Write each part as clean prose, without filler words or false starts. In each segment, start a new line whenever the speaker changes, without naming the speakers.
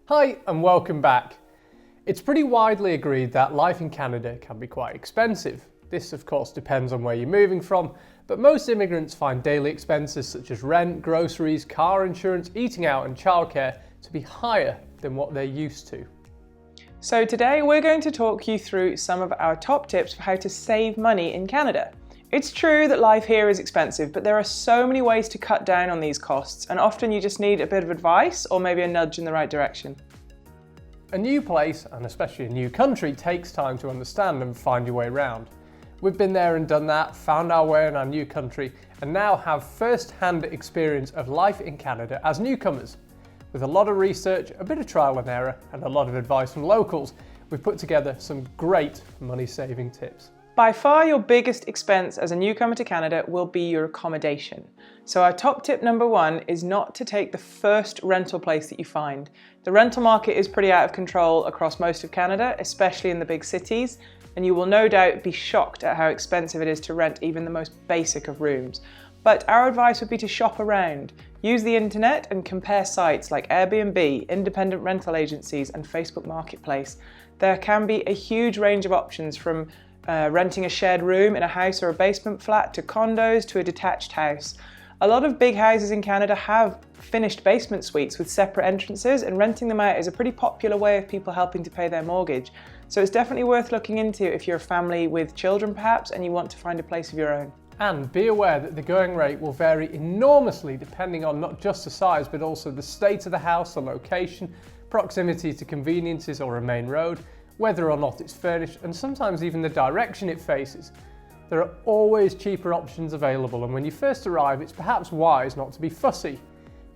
Hi and welcome back. It's pretty widely agreed that life in Canada can be quite expensive. This of course depends on where you're moving from, but most immigrants find daily expenses such as rent, groceries, car insurance, eating out and childcare to be higher than what they're used to.
So today we're going to talk you through some of our top tips for how to save money in Canada. It's true that life here is expensive, but there are so many ways to cut down on these costs, and often you just need a bit of advice or maybe a nudge in the right direction.
A new place, and especially a new country, takes time to understand and find your way around. We've been there and done that, found our way in our new country, and now have first-hand experience of life in Canada as newcomers. With a lot of research, a bit of trial and error, and a lot of advice from locals, we've put together some great money-saving tips.
By far your biggest expense as a newcomer to Canada will be your accommodation. So our top tip number one is not to take the first rental place that you find. The rental market is pretty out of control across most of Canada, especially in the big cities, and you will no doubt be shocked at how expensive it is to rent even the most basic of rooms. But our advice would be to shop around. Use the internet and compare sites like Airbnb, independent rental agencies, and Facebook Marketplace. There can be a huge range of options from renting a shared room in a house or a basement flat to condos to a detached house. A lot of big houses in Canada have finished basement suites with separate entrances, and renting them out is a pretty popular way of people helping to pay their mortgage. So it's definitely worth looking into if you're a family with children perhaps and you want to find a place of your own.
And be aware that the going rate will vary enormously depending on not just the size but also the state of the house, the location, proximity to conveniences or a main road, whether or not it's furnished, and sometimes even the direction it faces. There are always cheaper options available, and when you first arrive it's perhaps wise not to be fussy.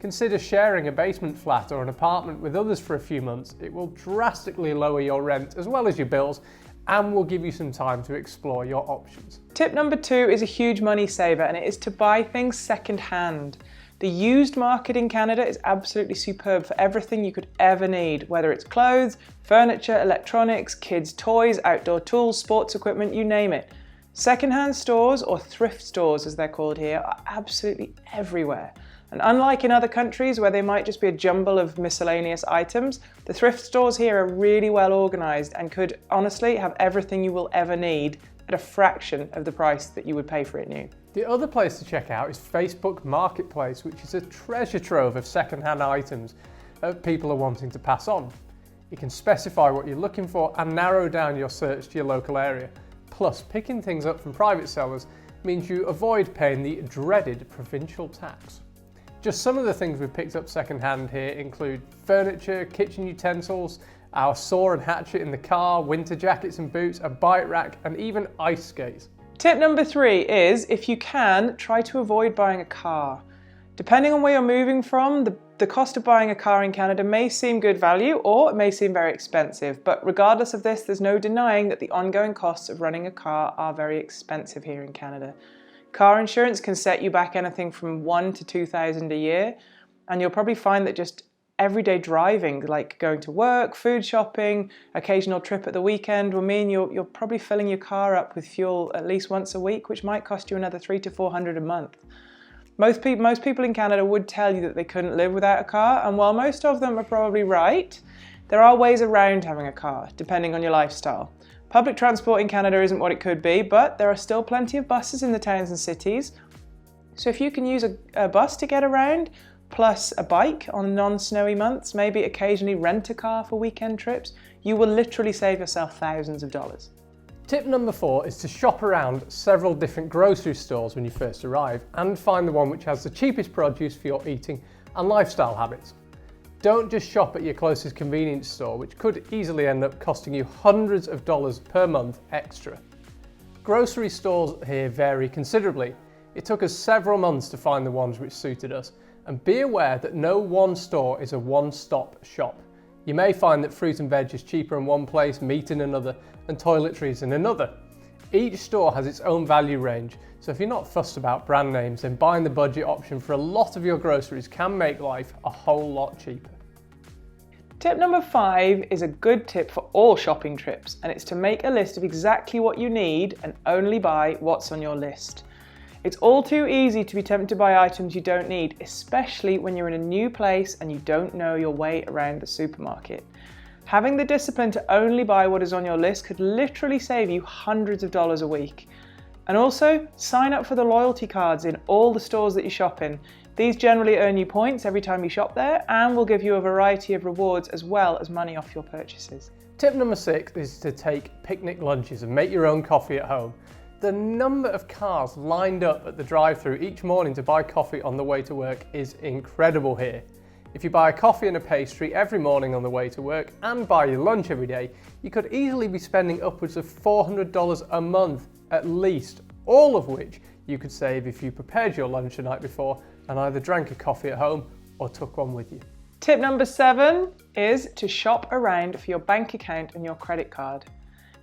Consider sharing a basement flat or an apartment with others for a few months. It will drastically lower your rent as well as your bills and will give you some time to explore your options.
Tip number two is a huge money saver, and it is to buy things second hand. The used market in Canada is absolutely superb for everything you could ever need, whether it's clothes, furniture, electronics, kids' toys, outdoor tools, sports equipment, you name it. Second-hand stores, or thrift stores as they're called here, are absolutely everywhere. And unlike in other countries where they might just be a jumble of miscellaneous items, the thrift stores here are really well organised and could honestly have everything you will ever need at a fraction of the price that you would pay for it new.
The other place to check out is Facebook Marketplace, which is a treasure trove of second-hand items that people are wanting to pass on. You can specify what you're looking for and narrow down your search to your local area. Plus, picking things up from private sellers means you avoid paying the dreaded provincial tax. Just some of the things we've picked up second-hand here include furniture, kitchen utensils, our saw and hatchet in the car, winter jackets and boots, a bike rack, and even ice skates.
Tip number three is, if you can, try to avoid buying a car. Depending on where you're moving from, the cost of buying a car in Canada may seem good value or it may seem very expensive, but regardless of this, there's no denying that the ongoing costs of running a car are very expensive here in Canada. Car insurance can set you back anything from $1,000 to $2,000 a year, and you'll probably find that just everyday driving, like going to work, food shopping, occasional trip at the weekend, will mean you're probably filling your car up with fuel at least once a week, which might cost you another $300 to $400 a month. Most people in Canada would tell you that they couldn't live without a car, and while most of them are probably right, there are ways around having a car, depending on your lifestyle. Public transport in Canada isn't what it could be, but there are still plenty of buses in the towns and cities. So if you can use a bus to get around, plus a bike on non-snowy months, maybe occasionally rent a car for weekend trips, you will literally save yourself thousands of dollars.
Tip number 4 is to shop around several different grocery stores when you first arrive and find the one which has the cheapest produce for your eating and lifestyle habits. Don't just shop at your closest convenience store, which could easily end up costing you hundreds of dollars per month extra. Grocery stores here vary considerably. It took us several months to find the ones which suited us, and be aware that no one store is a one-stop shop. You may find that fruit and veg is cheaper in one place, meat in another, and toiletries in another. Each store has its own value range, so if you're not fussed about brand names, then buying the budget option for a lot of your groceries can make life a whole lot cheaper.
Tip number 5 is a good tip for all shopping trips, and it's to make a list of exactly what you need and only buy what's on your list. It's all too easy to be tempted by items you don't need, especially when you're in a new place and you don't know your way around the supermarket. Having the discipline to only buy what is on your list could literally save you hundreds of dollars a week. And also, sign up for the loyalty cards in all the stores that you shop in. These generally earn you points every time you shop there and will give you a variety of rewards as well as money off your purchases.
Tip number 6 is to take picnic lunches and make your own coffee at home. The number of cars lined up at the drive-thru each morning to buy coffee on the way to work is incredible here. If you buy a coffee and a pastry every morning on the way to work and buy your lunch every day, you could easily be spending upwards of $400 a month at least, all of which you could save if you prepared your lunch the night before and either drank a coffee at home or took one with you.
Tip number 7 is to shop around for your bank account and your credit card.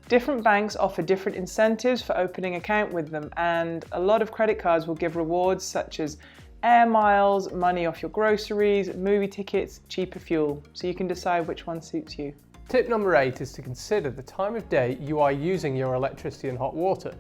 Different banks offer different incentives for opening an account with them, and a lot of credit cards will give rewards such as air miles, money off your groceries, movie tickets, cheaper fuel, so you can decide which one suits you.
Tip number 8 is to consider the time of day you are using your electricity and hot water.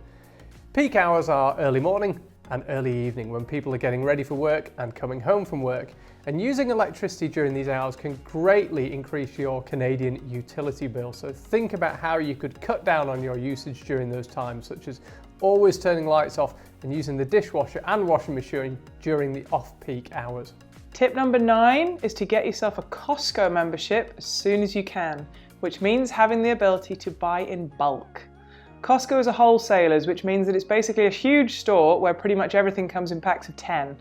Peak hours are early morning and early evening when people are getting ready for work and coming home from work, and using electricity during these hours can greatly increase your Canadian utility bill. So think about how you could cut down on your usage during those times, such as always turning lights off and using the dishwasher and washing machine during the off-peak hours.
Tip number 9 is to get yourself a Costco membership as soon as you can, which means having the ability to buy in bulk. Costco is a wholesalers, which means that it's basically a huge store where pretty much everything comes in packs of 10.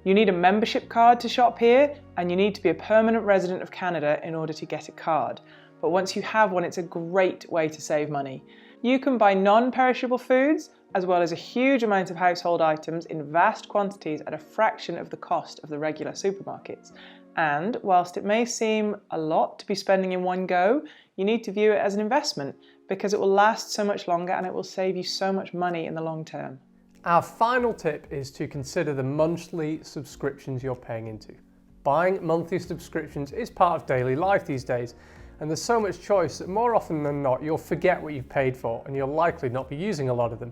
You need a membership card to shop here, and you need to be a permanent resident of Canada in order to get a card. But once you have one, it's a great way to save money. You can buy non-perishable foods, as well as a huge amount of household items in vast quantities at a fraction of the cost of the regular supermarkets. And whilst it may seem a lot to be spending in one go, you need to view it as an investment because it will last so much longer and it will save you so much money in the long term.
Our final tip is to consider the monthly subscriptions you're paying into. Buying monthly subscriptions is part of daily life these days, and there's so much choice that more often than not you'll forget what you've paid for and you'll likely not be using a lot of them.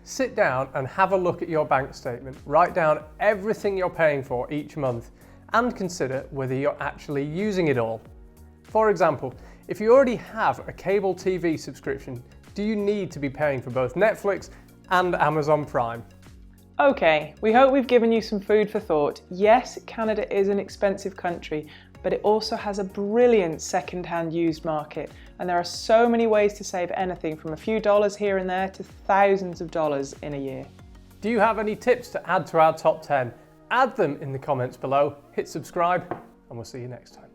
Sit down and have a look at your bank statement, write down everything you're paying for each month and consider whether you're actually using it all. For example, if you already have a cable TV subscription, do you need to be paying for both Netflix and Amazon Prime?
Okay, we hope we've given you some food for thought. Yes, Canada is an expensive country, but it also has a brilliant second-hand used market, and there are so many ways to save anything from a few dollars here and there to thousands of dollars in a year.
Do you have any tips to add to our top 10? Add them in the comments below, hit subscribe, and we'll see you next time.